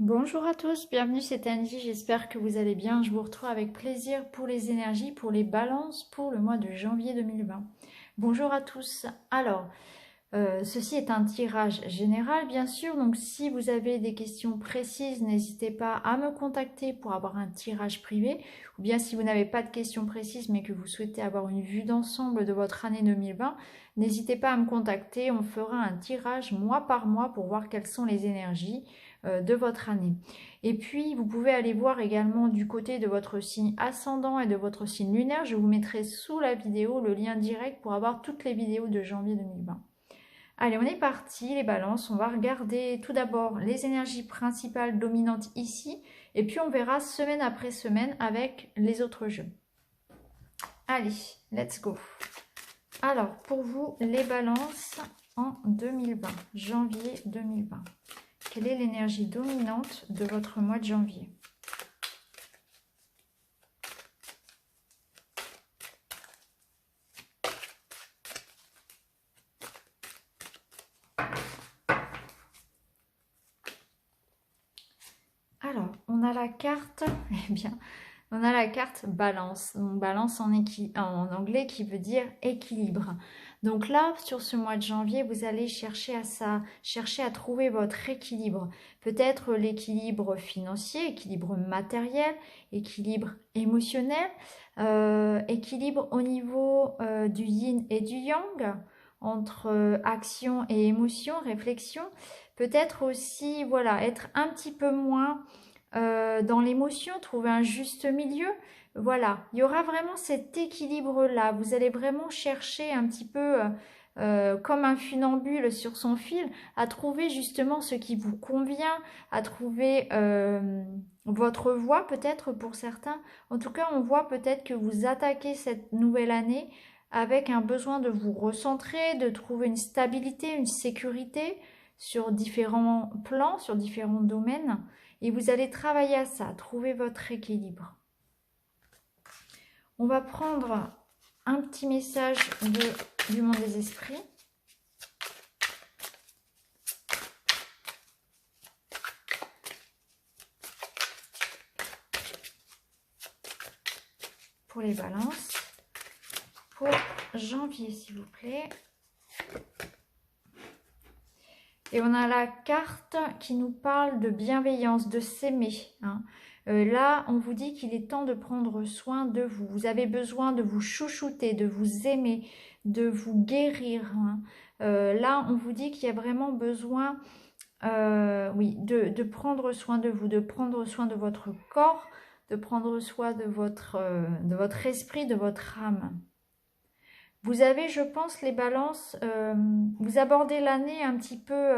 Bonjour à tous, bienvenue, c'est Angie, j'espère que vous allez bien. Je vous retrouve avec plaisir pour les énergies, pour les balances pour le mois de janvier 2020. Bonjour à tous. Alors, ceci est un tirage général bien sûr, donc si vous avez des questions précises, n'hésitez pas à me contacter pour avoir un tirage privé, ou bien si vous n'avez pas de questions précises mais que vous souhaitez avoir une vue d'ensemble de votre année 2020, n'hésitez pas à me contacter, on fera un tirage mois par mois pour voir quelles sont les énergies de votre année. Et puis vous pouvez aller voir également du côté de votre signe ascendant et de votre signe lunaire, je vous mettrai sous la vidéo le lien direct pour avoir toutes les vidéos de janvier 2020. Allez, on est parti, les balances. On va regarder tout d'abord les énergies principales dominantes ici. Et puis, on verra semaine après semaine avec les autres jeux. Allez, let's go. Alors, pour vous, les balances en 2020, janvier 2020. Quelle est l'énergie dominante de votre mois de janvier ? Alors, on a la carte, eh bien, on a la carte balance. Donc, balance en anglais qui veut dire équilibre. Donc là, sur ce mois de janvier, vous allez chercher à trouver votre équilibre. Peut-être l'équilibre financier, équilibre matériel, équilibre émotionnel, équilibre au niveau du yin et du yang, entre action et émotion, réflexion. Peut-être aussi, voilà, être un petit peu moins dans l'émotion, trouver un juste milieu. Voilà, il y aura vraiment cet équilibre-là. Vous allez vraiment chercher un petit peu, comme un funambule sur son fil, à trouver justement ce qui vous convient, à trouver votre voie peut-être pour certains. En tout cas, on voit peut-être que vous attaquez cette nouvelle année avec un besoin de vous recentrer, de trouver une stabilité, une sécurité sur différents plans, sur différents domaines. Et vous allez travailler à ça, trouver votre équilibre. On va prendre un petit message du monde des esprits. Pour les balances. Pour janvier, s'il vous plaît. Et on a la carte qui nous parle de bienveillance, de s'aimer. Là, on vous dit qu'il est temps de prendre soin de vous. Vous avez besoin de vous chouchouter, de vous aimer, de vous guérir. Là, on vous dit qu'il y a vraiment besoin oui, de prendre soin de vous, de prendre soin de votre corps, de prendre soin de votre esprit, de votre âme. Vous avez, je pense, les balances, vous abordez l'année un petit peu,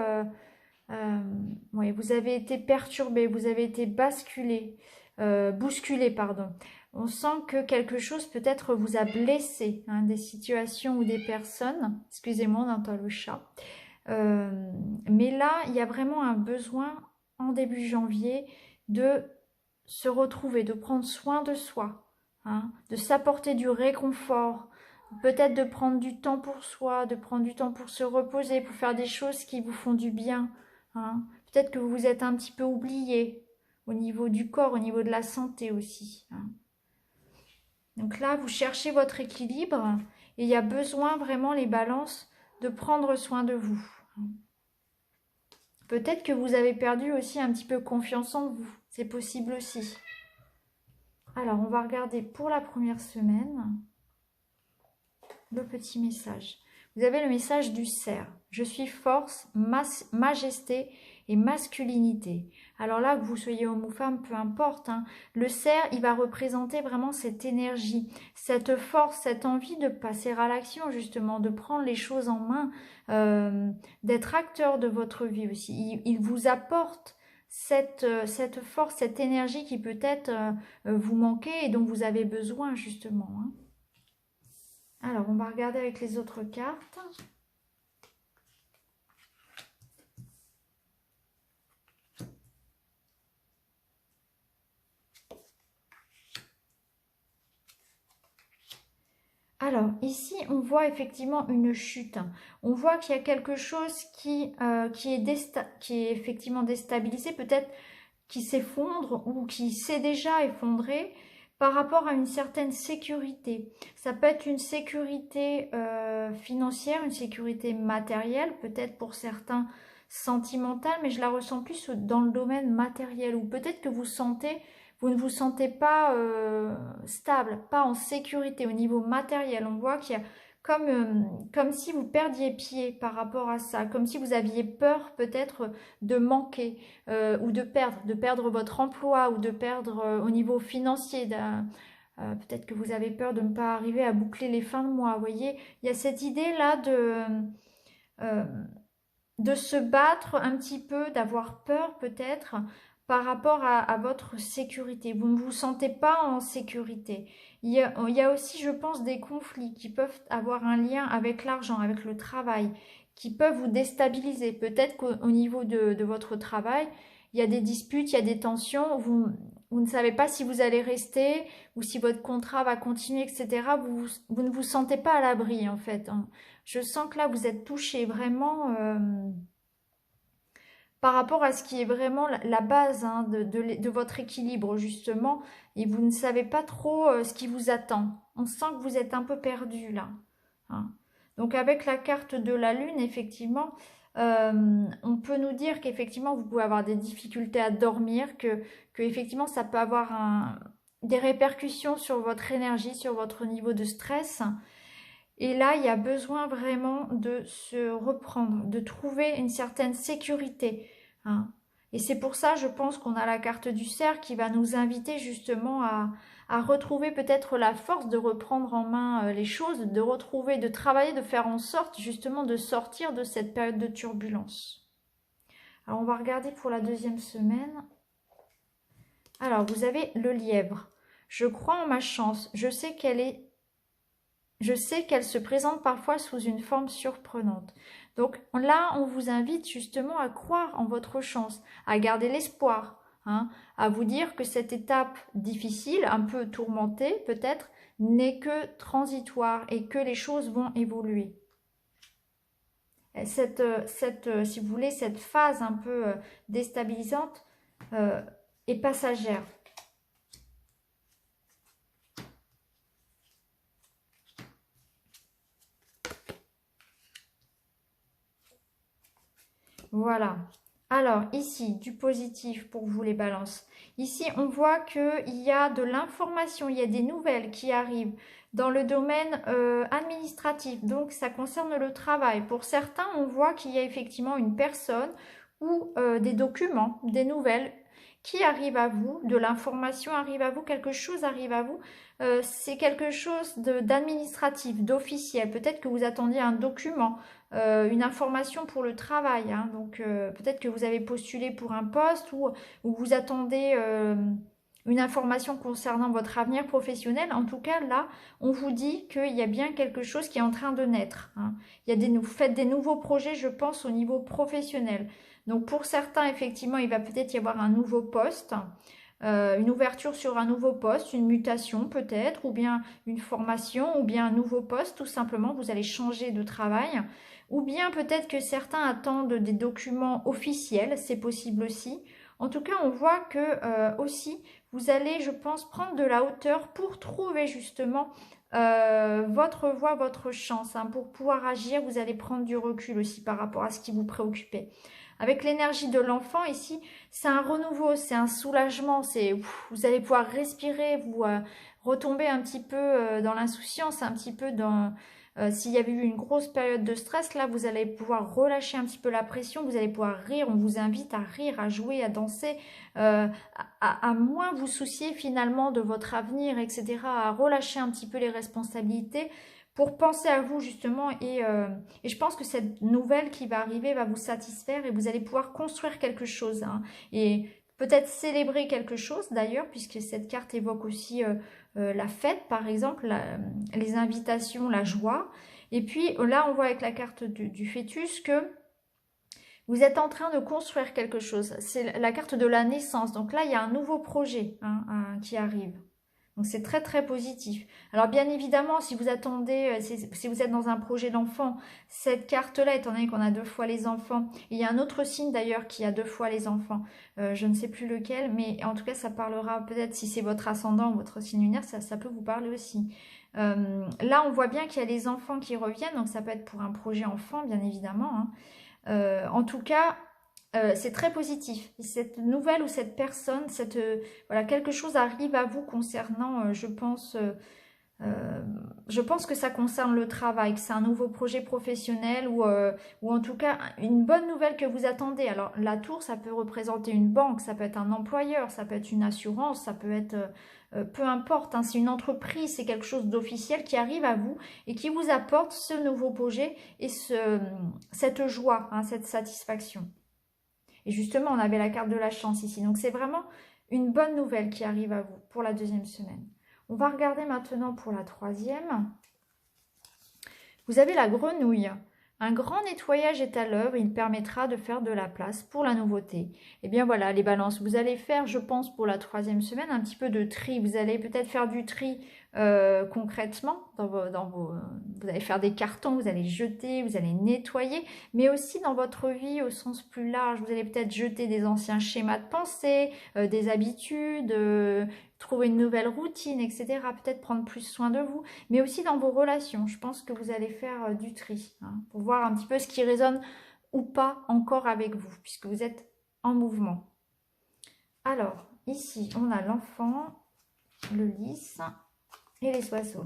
oui, vous avez été perturbé, vous avez été bousculé, pardon. On sent que quelque chose peut-être vous a blessé, des situations ou des personnes. Excusez-moi, on entend le chat. Mais là, il y a vraiment un besoin, en début janvier, de se retrouver, de prendre soin de soi, de s'apporter du réconfort, peut-être de prendre du temps pour soi, de prendre du temps pour se reposer, pour faire des choses qui vous font du bien. Peut-être que vous vous êtes un petit peu oublié au niveau du corps, au niveau de la santé aussi. Donc là, vous cherchez votre équilibre et il y a besoin vraiment, les balances, de prendre soin de vous. Peut-être que vous avez perdu aussi un petit peu confiance en vous. C'est possible aussi. Alors, on va regarder pour la première semaine le petit message. Vous avez le message du cerf. Je suis force, majesté et masculinité. Alors là, que vous soyez homme ou femme, peu importe. Le cerf, il va représenter vraiment cette énergie, cette force, cette envie de passer à l'action, justement, de prendre les choses en main, d'être acteur de votre vie aussi. Il vous apporte cette force, cette énergie qui peut-être vous manquait et dont vous avez besoin, justement. Alors, on va regarder avec les autres cartes. Alors, ici, on voit effectivement une chute. On voit qu'il y a quelque chose qui est effectivement déstabilisé. Peut-être qui s'effondre ou qui s'est déjà effondré par rapport à une certaine sécurité. Ça peut être une sécurité financière, une sécurité matérielle, peut-être pour certains sentimentale, mais je la ressens plus dans le domaine matériel, ou peut-être que vous ne vous sentez pas stable, pas en sécurité au niveau matériel. On voit qu'il y a comme si vous perdiez pied par rapport à ça, comme si vous aviez peur peut-être de manquer ou de perdre votre emploi ou de perdre au niveau financier. Peut-être que vous avez peur de ne pas arriver à boucler les fins de mois. Vous voyez, il y a cette idée-là euh, de se battre un petit peu, d'avoir peur peut-être par rapport à votre sécurité. Vous ne vous sentez pas en sécurité. Il y a aussi, je pense, des conflits qui peuvent avoir un lien avec l'argent, avec le travail, qui peuvent vous déstabiliser. Peut-être qu'au niveau de votre travail, il y a des disputes, il y a des tensions, vous ne savez pas si vous allez rester ou si votre contrat va continuer, etc. Vous ne vous sentez pas à l'abri, en fait, hein. Je sens que là, vous êtes touché vraiment par rapport à ce qui est vraiment la base hein, de votre équilibre, justement, et vous ne savez pas trop ce qui vous attend. On sent que vous êtes un peu perdu, là, hein. Donc, avec la carte de la Lune, effectivement, on peut nous dire qu'effectivement, vous pouvez avoir des difficultés à dormir, que effectivement, ça peut avoir des répercussions sur votre énergie, sur votre niveau de stress. Et là, il y a besoin vraiment de se reprendre, de trouver une certaine sécurité, hein. Et c'est pour ça, je pense qu'on a la carte du cerf qui va nous inviter justement à retrouver peut-être la force de reprendre en main les choses, de retrouver, de travailler, de faire en sorte justement de sortir de cette période de turbulence. Alors, on va regarder pour la deuxième semaine. Alors, vous avez le lièvre. Je crois en ma chance. Je sais qu'elle se présente parfois sous une forme surprenante. Donc là, on vous invite justement à croire en votre chance, à garder l'espoir, hein, à vous dire que cette étape difficile, un peu tourmentée peut-être, n'est que transitoire et que les choses vont évoluer. Si vous voulez, cette phase un peu déstabilisante est passagère. Voilà. Alors, ici, du positif pour vous les balances. Ici, on voit qu'il y a de l'information, il y a des nouvelles qui arrivent dans le domaine administratif. Donc, ça concerne le travail. Pour certains, on voit qu'il y a effectivement une personne ou des documents, des nouvelles qui arrivent à vous, de l'information arrive à vous, quelque chose arrive à vous. C'est quelque chose d'administratif, d'officiel. Peut-être que vous attendiez un document, une information pour le travail, hein. Donc peut-être que vous avez postulé pour un poste ou vous attendez une information concernant votre avenir professionnel. En tout cas, là, on vous dit qu'il y a bien quelque chose qui est en train de naître, hein. Vous faites des nouveaux projets, je pense, au niveau professionnel. Donc pour certains, effectivement, il va peut-être y avoir un nouveau poste, une ouverture sur un nouveau poste, une mutation peut-être, ou bien une formation, ou bien un nouveau poste, tout simplement, vous allez changer de travail. Ou bien peut-être que certains attendent des documents officiels, c'est possible aussi. En tout cas, on voit que aussi, vous allez, je pense, prendre de la hauteur pour trouver justement votre voie, votre chance, hein. Pour pouvoir agir, vous allez prendre du recul aussi par rapport à ce qui vous préoccupait. Avec l'énergie de l'enfant ici, c'est un renouveau, c'est un soulagement, vous allez pouvoir respirer, vous retomber un petit peu dans l'insouciance, un petit peu dans... s'il y avait eu une grosse période de stress, là, vous allez pouvoir relâcher un petit peu la pression, vous allez pouvoir rire, on vous invite à rire, à jouer, à danser, à moins vous soucier finalement de votre avenir, etc., à relâcher un petit peu les responsabilités pour penser à vous justement et je pense que cette nouvelle qui va arriver va vous satisfaire et vous allez pouvoir construire quelque chose, hein, et peut-être célébrer quelque chose d'ailleurs, puisque cette carte évoque aussi la fête par exemple, les invitations, la joie. Et puis là on voit avec la carte du fœtus que vous êtes en train de construire quelque chose, c'est la carte de la naissance, donc là il y a un nouveau projet, hein, qui arrive. Donc c'est très très positif. Alors bien évidemment, si vous attendez, si vous êtes dans un projet d'enfant, cette carte-là, étant donné qu'on a 2 fois les enfants, il y a un autre signe d'ailleurs qui a 2 fois les enfants, je ne sais plus lequel, mais en tout cas ça parlera peut-être si c'est votre ascendant ou votre signe lunaire, ça peut vous parler aussi. Là on voit bien qu'il y a les enfants qui reviennent, donc ça peut être pour un projet enfant bien évidemment, hein. En tout cas, c'est très positif. Cette nouvelle ou cette personne, voilà, quelque chose arrive à vous concernant, je pense que ça concerne le travail, que c'est un nouveau projet professionnel ou en tout cas une bonne nouvelle que vous attendez. Alors la tour, ça peut représenter une banque, ça peut être un employeur, ça peut être une assurance, ça peut être peu importe, hein, c'est une entreprise, c'est quelque chose d'officiel qui arrive à vous et qui vous apporte ce nouveau projet et cette joie, hein, cette satisfaction. Et justement, on avait la carte de la chance ici. Donc, c'est vraiment une bonne nouvelle qui arrive à vous pour la 2e semaine. On va regarder maintenant pour la 3e. Vous avez la grenouille. Un grand nettoyage est à l'œuvre, il permettra de faire de la place pour la nouveauté. Et bien voilà, les balances, vous allez faire, je pense, pour la 3e semaine, un petit peu de tri. Vous allez peut-être faire du tri concrètement, vous allez faire des cartons, vous allez jeter, vous allez nettoyer, mais aussi dans votre vie au sens plus large. Vous allez peut-être jeter des anciens schémas de pensée, des habitudes, trouver une nouvelle routine, etc. Peut-être prendre plus soin de vous, mais aussi dans vos relations. Je pense que vous allez faire du tri, hein, pour voir un petit peu ce qui résonne ou pas encore avec vous, puisque vous êtes en mouvement. Alors, ici, on a l'enfant, le lys et les oiseaux.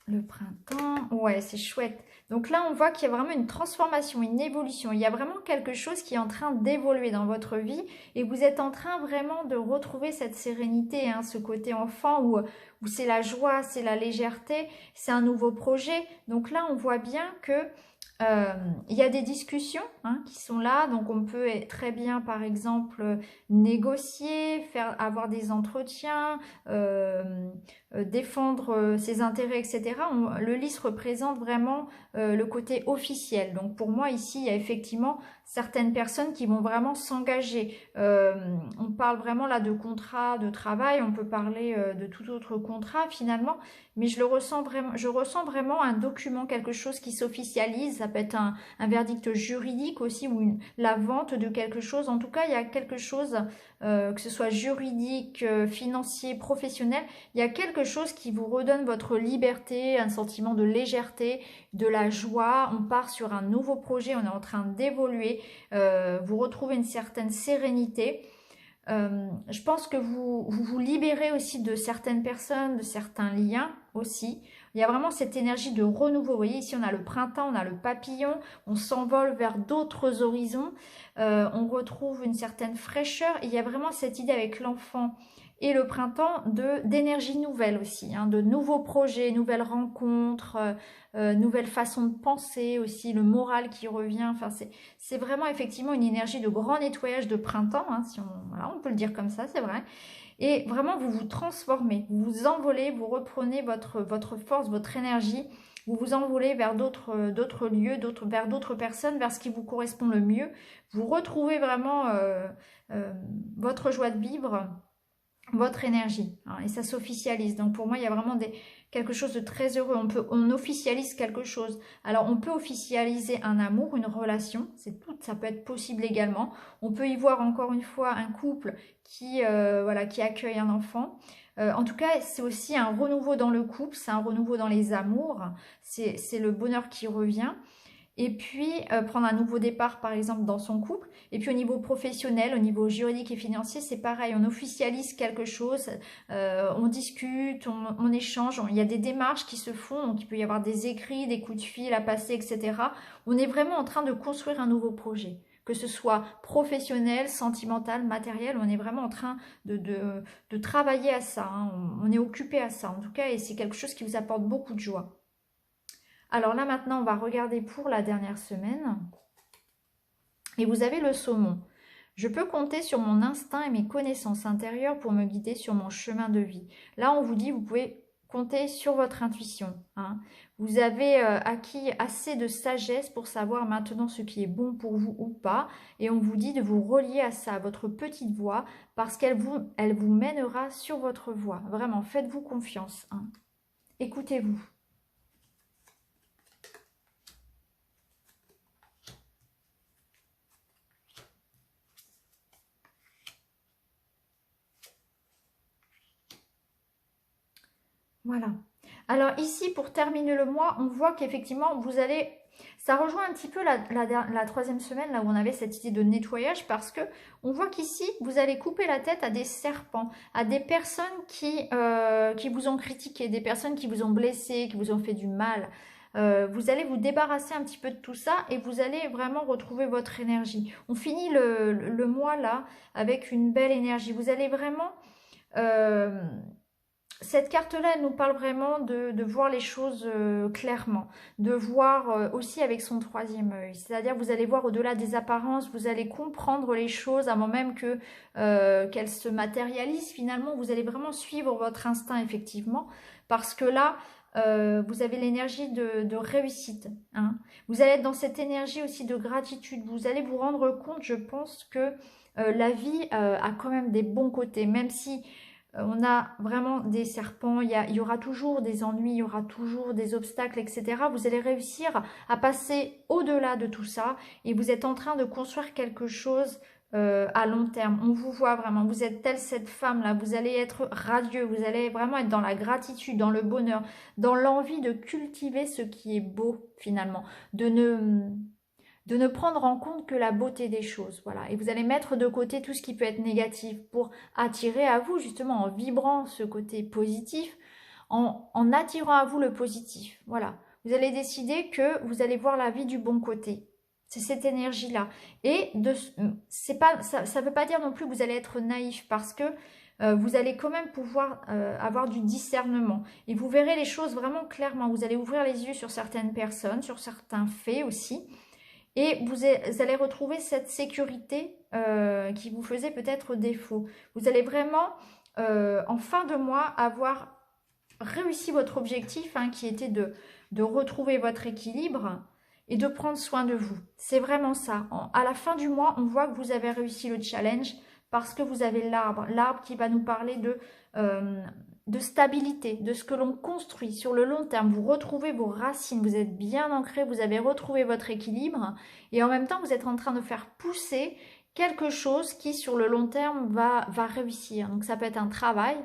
Le printemps, ouais, c'est chouette. Donc là, on voit qu'il y a vraiment une transformation, une évolution. Il y a vraiment quelque chose qui est en train d'évoluer dans votre vie et vous êtes en train vraiment de retrouver cette sérénité, hein, ce côté enfant où c'est la joie, c'est la légèreté, c'est un nouveau projet. Donc là, on voit bien que il y a des discussions, hein, qui sont là, donc on peut très bien par exemple négocier, avoir des entretiens, défendre ses intérêts, etc. Le lys représente vraiment le côté officiel. Donc pour moi ici, il y a effectivement certaines personnes qui vont vraiment s'engager. On parle vraiment là de contrat de travail, on peut parler de tout autre contrat finalement, mais je ressens vraiment un document, quelque chose qui s'officialise. Ça peut être un verdict juridique aussi ou la vente de quelque chose. En tout cas, il y a quelque chose, que ce soit juridique, financier, professionnel, il y a quelque chose qui vous redonne votre liberté, un sentiment de légèreté, de la joie. On part sur un nouveau projet, on est en train d'évoluer, vous retrouvez une certaine sérénité. Je pense que vous libérez aussi de certaines personnes, de certains liens aussi. Il y a vraiment cette énergie de renouveau. Vous voyez, ici, on a le printemps, on a le papillon, on s'envole vers d'autres horizons. On retrouve une certaine fraîcheur. Et il y a vraiment cette idée avec l'enfant et le printemps d'énergie nouvelle aussi, hein, de nouveaux projets, nouvelles rencontres, nouvelles façons de penser aussi, le moral qui revient. Enfin, c'est vraiment effectivement une énergie de grand nettoyage de printemps, hein, si voilà, on peut le dire comme ça, c'est vrai. Et vraiment, vous vous transformez, vous vous envolez, vous reprenez votre force, votre énergie, vous vous envolez vers d'autres lieux, vers d'autres personnes, vers ce qui vous correspond le mieux. Vous retrouvez vraiment votre joie de vivre, votre énergie, hein, et ça s'officialise. Donc pour moi, il y a vraiment quelque chose de très heureux. On officialise quelque chose. Alors on peut officialiser un amour, une relation, ça peut être possible également. On peut y voir encore une fois un couple qui accueille un enfant. En tout cas, c'est aussi un renouveau dans le couple, c'est un renouveau dans les amours, c'est le bonheur qui revient. Et puis prendre un nouveau départ par exemple dans son couple. Et puis au niveau professionnel, au niveau juridique et financier, c'est pareil, on officialise quelque chose, on discute, on échange, il y a des démarches qui se font, donc il peut y avoir des écrits, des coups de fil à passer, etc. On est vraiment en train de construire un nouveau projet, que ce soit professionnel, sentimental, matériel, on est vraiment en train de travailler à ça, hein. On est occupé à ça en tout cas, et c'est quelque chose qui vous apporte beaucoup de joie. Alors là, maintenant, on va regarder pour la dernière semaine. Et vous avez le saumon. Je peux compter sur mon instinct et mes connaissances intérieures pour me guider sur mon chemin de vie. Là, on vous dit, vous pouvez comptez sur votre intuition. Hein. Vous avez acquis assez de sagesse pour savoir maintenant ce qui est bon pour vous ou pas. Et on vous dit de vous relier à ça, à votre petite voix, parce elle vous mènera sur votre voie. Vraiment, faites-vous confiance. Hein. Écoutez-vous. Voilà. Alors ici, pour terminer le mois, on voit qu'effectivement, vous allez... Ça rejoint un petit peu la troisième semaine, là où on avait cette idée de nettoyage, parce que on voit qu'ici, vous allez couper la tête à des serpents, à des personnes qui vous ont critiqué, des personnes qui vous ont blessé, qui vous ont fait du mal. Vous allez vous débarrasser un petit peu de tout ça et vous allez vraiment retrouver votre énergie. On finit le mois là avec une belle énergie. Vous allez vraiment... cette carte-là, elle nous parle vraiment de voir les choses clairement, de voir aussi avec son troisième œil. C'est-à-dire, vous allez voir au-delà des apparences, vous allez comprendre les choses avant même que qu'elles se matérialisent. Finalement, vous allez vraiment suivre votre instinct, effectivement, parce que là, vous avez l'énergie de réussite. Hein. Vous allez être dans cette énergie aussi de gratitude. Vous allez vous rendre compte, je pense, que la vie a quand même des bons côtés, même si... on a vraiment des serpents, il y aura toujours des ennuis, il y aura toujours des obstacles, etc. Vous allez réussir à passer au-delà de tout ça et vous êtes en train de construire quelque chose à long terme. On vous voit vraiment, vous êtes telle cette femme-là, vous allez être radieux, vous allez vraiment être dans la gratitude, dans le bonheur, dans l'envie de cultiver ce qui est beau finalement, de ne prendre en compte que la beauté des choses. Voilà. Et vous allez mettre de côté tout ce qui peut être négatif pour attirer à vous, justement, en vibrant ce côté positif, en attirant à vous le positif. Voilà. Vous allez décider que vous allez voir la vie du bon côté. C'est cette énergie-là. Et ça ne veut pas dire non plus que vous allez être naïf parce que vous allez quand même pouvoir avoir du discernement. Et vous verrez les choses vraiment clairement. Vous allez ouvrir les yeux sur certaines personnes, sur certains faits aussi. Et vous allez retrouver cette sécurité qui vous faisait peut-être défaut. Vous allez vraiment, en fin de mois, avoir réussi votre objectif, hein, qui était de retrouver votre équilibre et de prendre soin de vous. C'est vraiment ça. À la fin du mois, on voit que vous avez réussi le challenge parce que vous avez l'arbre qui va nous parler de stabilité, de ce que l'on construit sur le long terme. Vous retrouvez vos racines, vous êtes bien ancré, vous avez retrouvé votre équilibre et en même temps, vous êtes en train de faire pousser quelque chose qui, sur le long terme, va réussir. Donc, ça peut être un travail.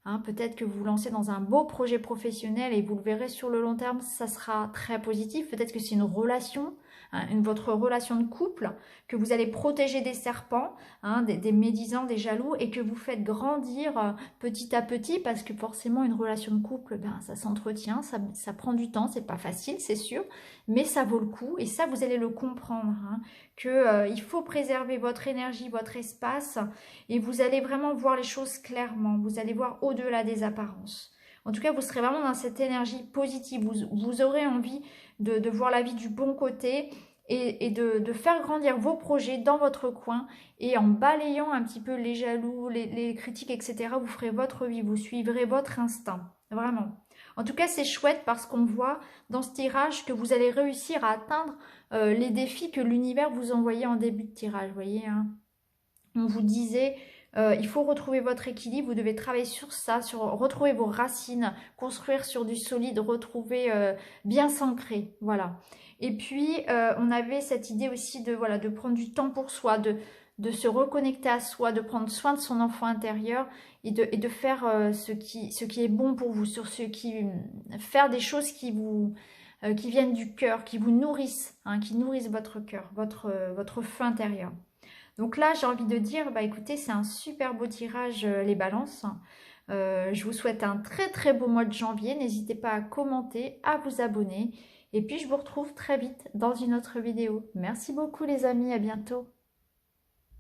Hein, peut-être que vous vous lancez dans un beau projet professionnel et vous le verrez sur le long terme, ça sera très positif. Peut-être que c'est une relation, hein, votre relation de couple, que vous allez protéger des serpents, hein, des médisants, des jaloux, et que vous faites grandir petit à petit, parce que forcément une relation de couple, ben, ça s'entretient, ça prend du temps, c'est pas facile, c'est sûr, mais ça vaut le coup, et ça vous allez le comprendre, hein, qu'il faut préserver votre énergie, votre espace, et vous allez vraiment voir les choses clairement, vous allez voir au-delà des apparences. En tout cas, vous serez vraiment dans cette énergie positive, vous aurez envie de voir la vie du bon côté et de faire grandir vos projets dans votre coin et en balayant un petit peu les jaloux, les critiques, etc. Vous ferez votre vie, vous suivrez votre instinct, vraiment. En tout cas, c'est chouette parce qu'on voit dans ce tirage que vous allez réussir à atteindre les défis que l'univers vous envoyait en début de tirage, vous voyez, hein. On vous disait, il faut retrouver votre équilibre, vous devez travailler sur ça, sur retrouver vos racines, construire sur du solide, retrouver bien s'ancrer, voilà. Et puis, on avait cette idée aussi de prendre du temps pour soi, de se reconnecter à soi, de prendre soin de son enfant intérieur et de faire ce qui est bon pour vous, faire des choses qui viennent du cœur, qui vous nourrissent, hein, qui nourrissent votre cœur, votre feu intérieur. Donc là, j'ai envie de dire, bah écoutez, c'est un super beau tirage, les balances. Je vous souhaite un très très beau mois de janvier. N'hésitez pas à commenter, à vous abonner. Et puis, je vous retrouve très vite dans une autre vidéo. Merci beaucoup les amis, à bientôt.